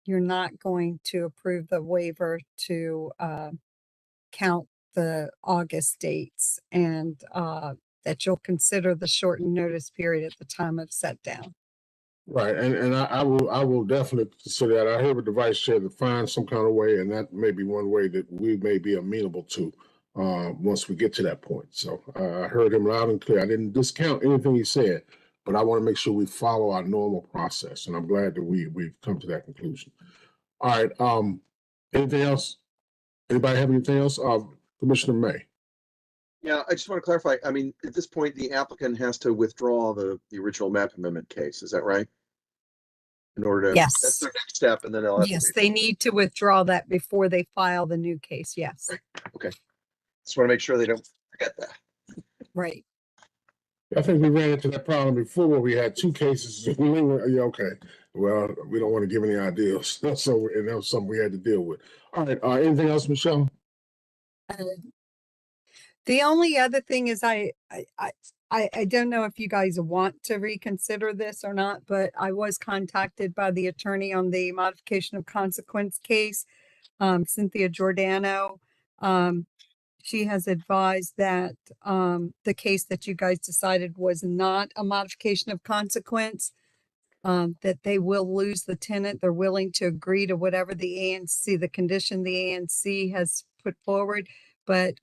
you're not going to approve the waiver to count the August dates, and that you'll consider the shortened notice period at the time of set down. Right, and I will definitely consider that. I heard with the vice chair to find some kind of way, and that may be one way that we may be amenable to once we get to that point. So I heard him loud and clear. I didn't discount anything he said, but I want to make sure we follow our normal process, and I'm glad that we've come to that conclusion. All right, anything else? Anybody have anything else? Commissioner May. Yeah, I just want to clarify. I mean, at this point, the applicant has to withdraw the original map amendment case. Is that right? In order to, Yes. that's their next step, and then they'll have Yes, to. they need to withdraw that before they file the new case. Yes, Okay. Just want to make sure they don't forget that. right. I think we ran into that problem before where we had two cases. Yeah, okay. Well, we don't want to give any ideas. So, and that was something we had to deal with. All right. Anything else, Michelle? The only other thing is I don't know if you guys want to reconsider this or not, but I was contacted by the attorney on the modification of consequence case, Cynthia Giordano. She has advised that the case that you guys decided was not a modification of consequence, that they will lose the tenant. They're willing to agree to whatever the ANC, the condition the ANC has put forward. But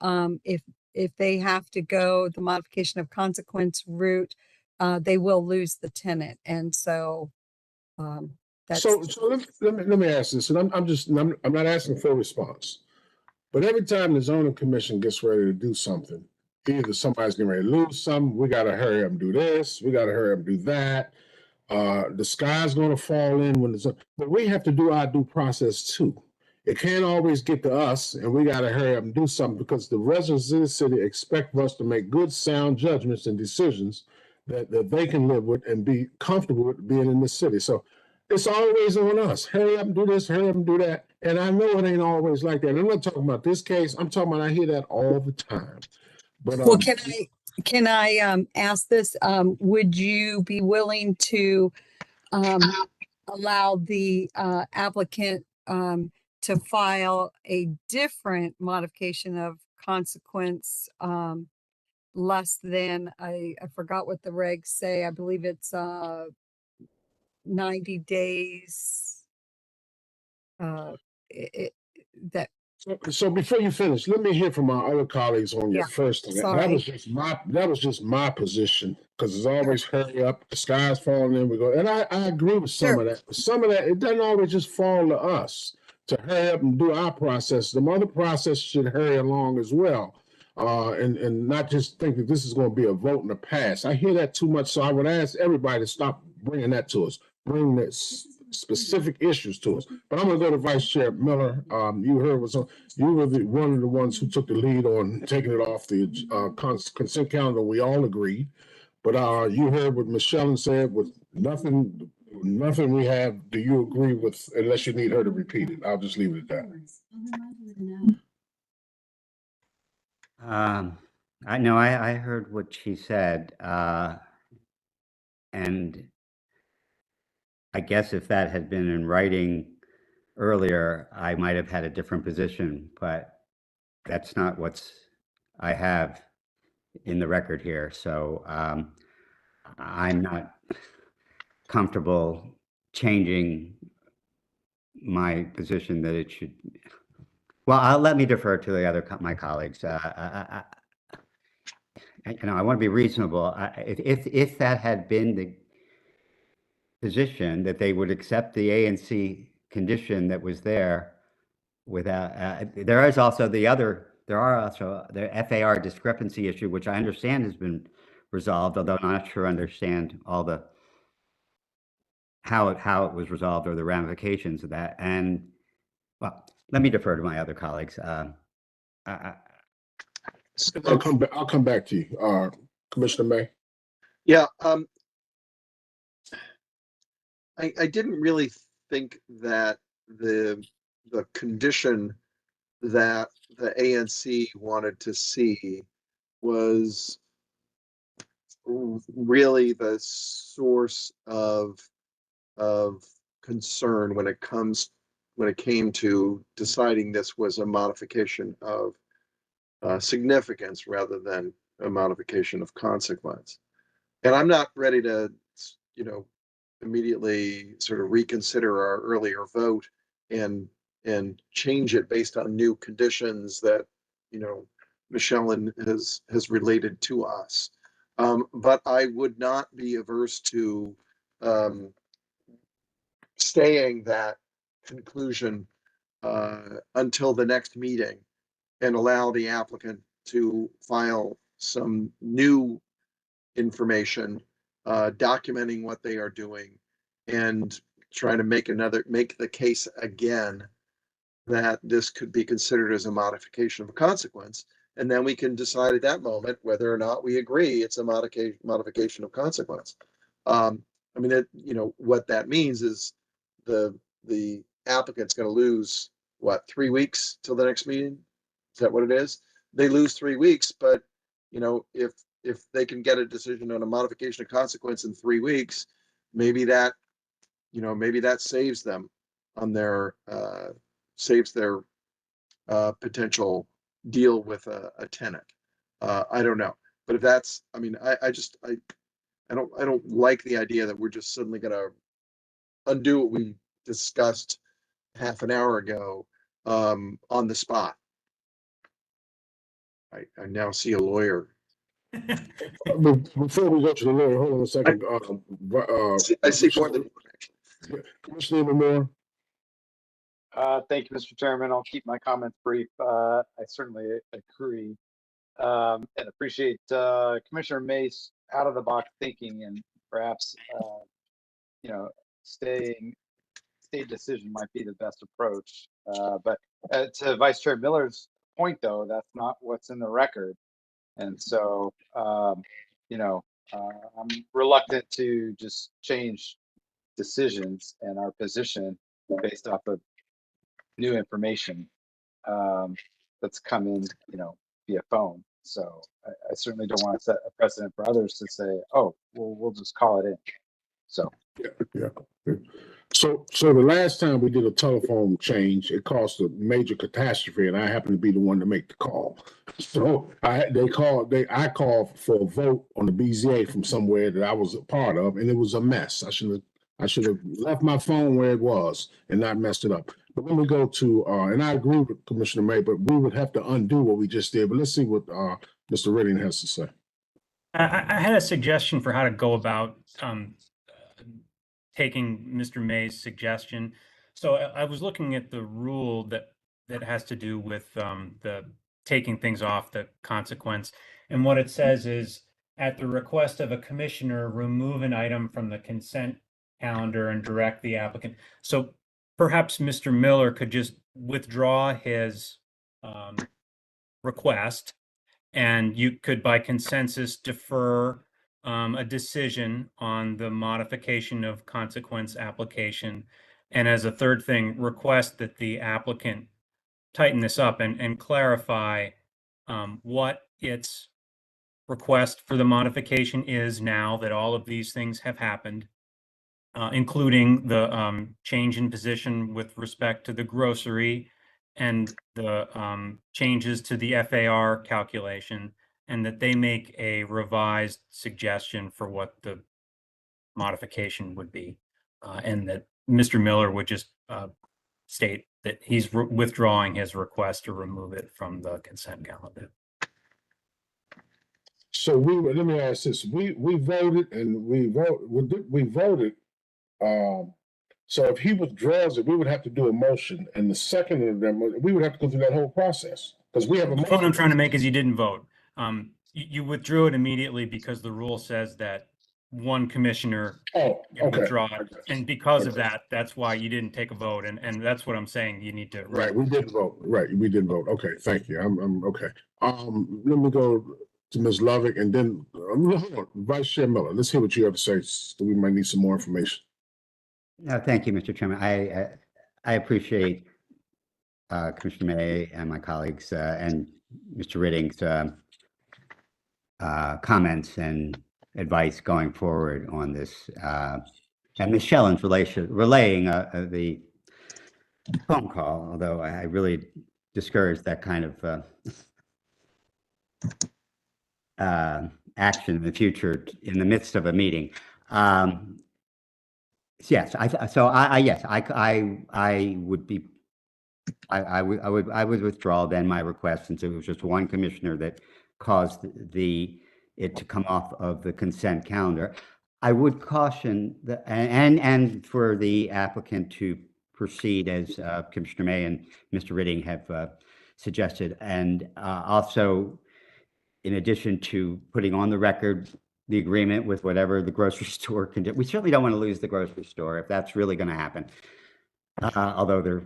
if they have to go the modification of consequence route, they will lose the tenant. And so that's So let me ask this, and I'm not asking for a response. But every time the zoning commission gets ready to do something, either somebody's getting ready to lose something, we got to hurry up and do this, we got to hurry up and do that. The sky's going to fall in when but we have to do our due process too. It can't always get to us, and we got to hurry up and do something because the residents of the city expect us to make good, sound judgments and decisions that they can live with and be comfortable with being in the city. So it's always on us. Hurry up and do this, hurry up and do that. And I know it ain't always like that. I'm not talking about this case. I'm talking about I hear that all the time. But well, can I ask this? Would you be willing to allow the applicant to file a different modification of consequence less than I forgot what the regs say. I believe it's 90 days. That So before you finish, let me hear from my other colleagues on your Yeah, first thing. That sorry. was just my position because it's always hurry up, the sky's falling in, we go. And I agree with some Sure. of that. But some of that, it doesn't always just fall to us to hurry up and do our process. The other process should hurry along as well. And not just think that this is going to be a vote in the past. I hear that too much. So I would ask everybody to stop bringing that to us. Bring this specific issues to us. But I'm going to go to Vice Chair Miller. You heard you were one of the ones who took the lead on taking it off the consent calendar. We all agreed. But you heard what Michelle said. With nothing we have, do you agree with? Unless you need her to repeat it, I'll just leave it at that. I know I heard what she said, and I guess if that had been in writing earlier, I might have had a different position, but that's not what's I have in the record here. So I'm not comfortable changing my position that it should. Well, let me defer to the other my colleagues. I want to be reasonable. If that had been the position that they would accept the ANC condition that was there without, there are also the FAR discrepancy issue, which I understand has been resolved, although I'm not sure I understand all the how it was resolved or the ramifications of that. And well, let me defer to my other colleagues. I'll come back to you, Commissioner May. Yeah, I didn't really think that the condition that the ANC wanted to see was really the source of concern when it came to deciding this was a modification of significance rather than a modification of consequence. And I'm not ready to, immediately sort of reconsider our earlier vote and change it based on new conditions that, Michelle has related to us. But I would not be averse to staying that conclusion until the next meeting and allow the applicant to file some new information documenting what they are doing and trying to make the case again that this could be considered as a modification of a consequence. And then we can decide at that moment whether or not we agree it's a modification of consequence. I mean, what that means is the applicant's going to lose, 3 weeks till the next meeting? Is that what it is? They lose 3 weeks, but, if they can get a decision on a modification of consequence in 3 weeks, maybe that saves them on their, saves their potential deal with a tenant. I don't know, but if that's, I mean, I don't like the idea that we're just suddenly gonna undo what we discussed half an hour ago on the spot. I now see a lawyer. Before we go to the lawyer, hold on a second. I see more than Yeah, Commissioner Moore. Thank you, Mr. Chairman. I'll keep my comments brief. I certainly agree and appreciate Commissioner May's out-of-the-box thinking, and perhaps state decision might be the best approach. But to Vice Chair Miller's point, though, that's not what's in the record, and so I'm reluctant to just change decisions and our position based off of new information that's come in, via phone. So I certainly don't want to set a precedent for others to say, oh, well, we'll just call it in. So Yeah. So the last time we did a telephone change, it caused a major catastrophe, and I happened to be the one to make the call. So I called for a vote on the BZA from somewhere that I was a part of, and it was a mess. I should have left my phone where it was and not messed it up. But let me go to and I agree with Commissioner May, but we would have to undo what we just did. But let's see what Mr. Redding has to say. I had a suggestion for how to go about taking Mr. May's suggestion. So I was looking at the rule that has to do with the taking things off the consequence. And what it says is, at the request of a commissioner, remove an item from the consent calendar and direct the applicant. So perhaps Mr. Miller could just withdraw his request, and you could, by consensus, defer a decision on the modification of consequence application. And as a third thing, request that the applicant tighten this up and clarify what its request for the modification is now that all of these things have happened, including the change in position with respect to the grocery and the changes to the FAR calculation, and that they make a revised suggestion for what the modification would be, and that Mr. Miller would just state that he's withdrawing his request to remove it from the consent calendar. So let me ask this: we voted and we voted. So if he withdraws it, we would have to do a motion, and the second of them, we would have to go through that whole process because we have a. The point I'm trying to make is you didn't vote. You withdrew it immediately because the rule says that one commissioner can withdraw it, and because of that, that's why you didn't take a vote, and that's what I'm saying. You need to. Right, we didn't vote. Right, we didn't vote. Okay, thank you. I'm okay. Let me go. to Ms. Lovick, and then hold on, Vice Chair Miller. Let's hear what you have to say. So we might need some more information. No, thank you, Mr. Chairman. I appreciate Commissioner May and my colleagues and Mr. Ridding's comments and advice going forward on this. And Ms. Shellen's relaying the phone call, although I really discourage that kind of action in the future in the midst of a meeting. Yes, I would withdraw then my request, since it was just one commissioner that caused it to come off of the consent calendar. I would caution and for the applicant to proceed as Commissioner May and Mr. Ridding have suggested, and also, in addition to putting on the record the agreement with whatever the grocery store can do. We certainly don't want to lose the grocery store if that's really going to happen. Although there are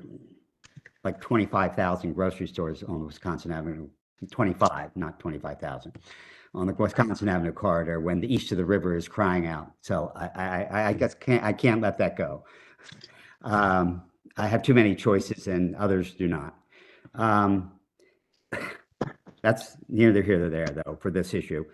like 25,000 grocery stores on the Wisconsin Avenue, 25, not 25,000, on the Wisconsin Avenue corridor when the east of the river is crying out. So I guess I can't let that go. I have too many choices and others do not. That's neither here nor there, though, for this issue.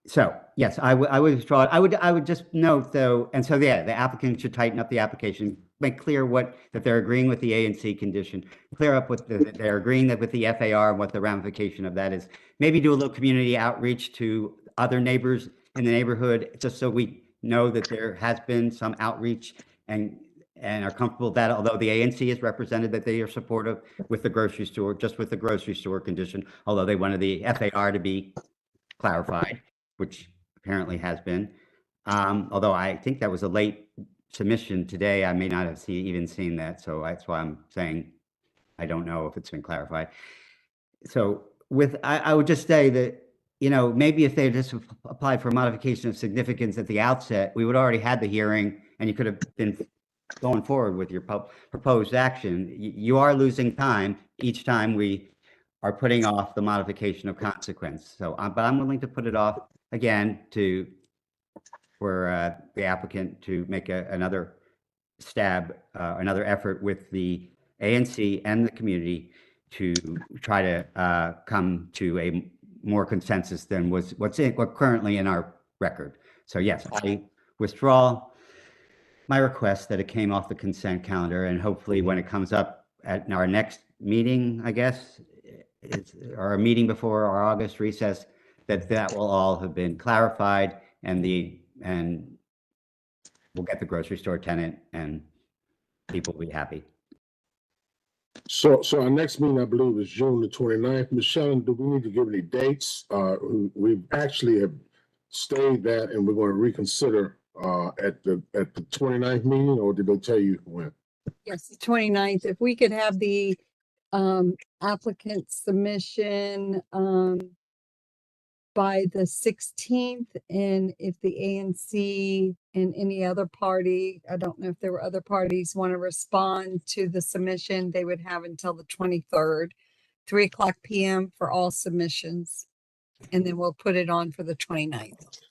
So yes, I would withdraw it. I would just note, though, and so yeah, the applicant should tighten up the application, make clear that they're agreeing with the A and C condition, clear up what they're agreeing with the FAR and what the ramification of that is. Maybe do a little community outreach to other neighbors in the neighborhood, just so we know that there has been some outreach and are comfortable that although the ANC has represented that they are supportive with the grocery store, just with the grocery store condition, although they wanted the FAR to be clarified, which apparently has been. Although I think that was a late submission today. I may not have even seen that. So that's why I'm saying I don't know if it's been clarified. So I would just say that, maybe if they just applied for a modification of significance at the outset, we would already had the hearing and you could have been going forward with your proposed action. You are losing time each time we are putting off the modification of consequence. So, but I'm willing to put it off again for the applicant to make another stab, another effort with the ANC and the community to try to come to a more consensus than what's currently in our record. So yes, I withdraw my request that it came off the consent calendar, and hopefully when it comes up at our next meeting, I guess, or a meeting before our August recess, that will all have been clarified, and we'll get the grocery store tenant and people will be happy. So our next meeting, I believe, is June the 29th. Ms. Shellen, do we need to give any dates? We actually have stayed that, and we're going to reconsider at the 29th meeting, or did they tell you when? Yes, the 29th. If we could have the applicant submission by the 16th, and if the ANC and any other party, I don't know if there were other parties, want to respond to the submission, they would have until the 23rd, 3:00 p.m. for all submissions. And then we'll put it on for the 29th.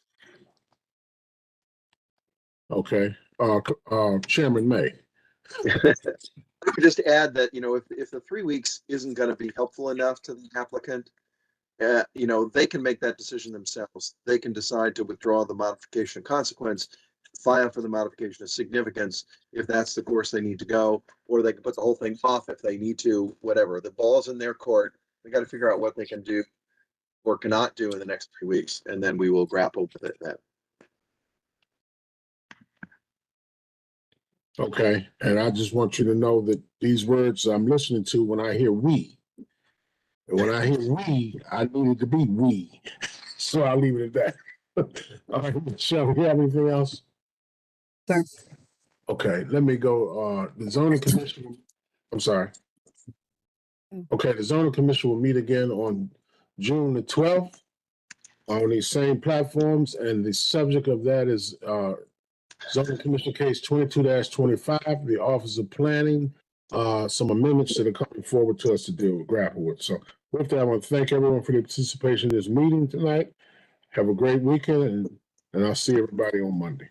Okay. Chairman May. I would just add that, if the 3 weeks isn't going to be helpful enough to the applicant, they can make that decision themselves. They can decide to withdraw the modification of consequence, file for the modification of significance if that's the course they need to go, or they can put the whole thing off if they need to, whatever. The ball's in their court. They got to figure out what they can do or cannot do in the next 3 weeks, and then we will grapple with it then. Okay, and I just want you to know that these words I'm listening to when I hear we. And when I hear we, I need it to be we. So I'll leave it at that. All right, Michelle, you have anything else? Sir. Okay, let me go. The zoning commission, I'm sorry. Okay, the zoning commission will meet again on June the 12th on these same platforms, and the subject of that is zoning commission case 22-25, the Office of Planning, some amendments that are coming forward to us to grapple with. So With that, I want to thank everyone for their participation in this meeting tonight. Have a great weekend, and I'll see everybody on Monday.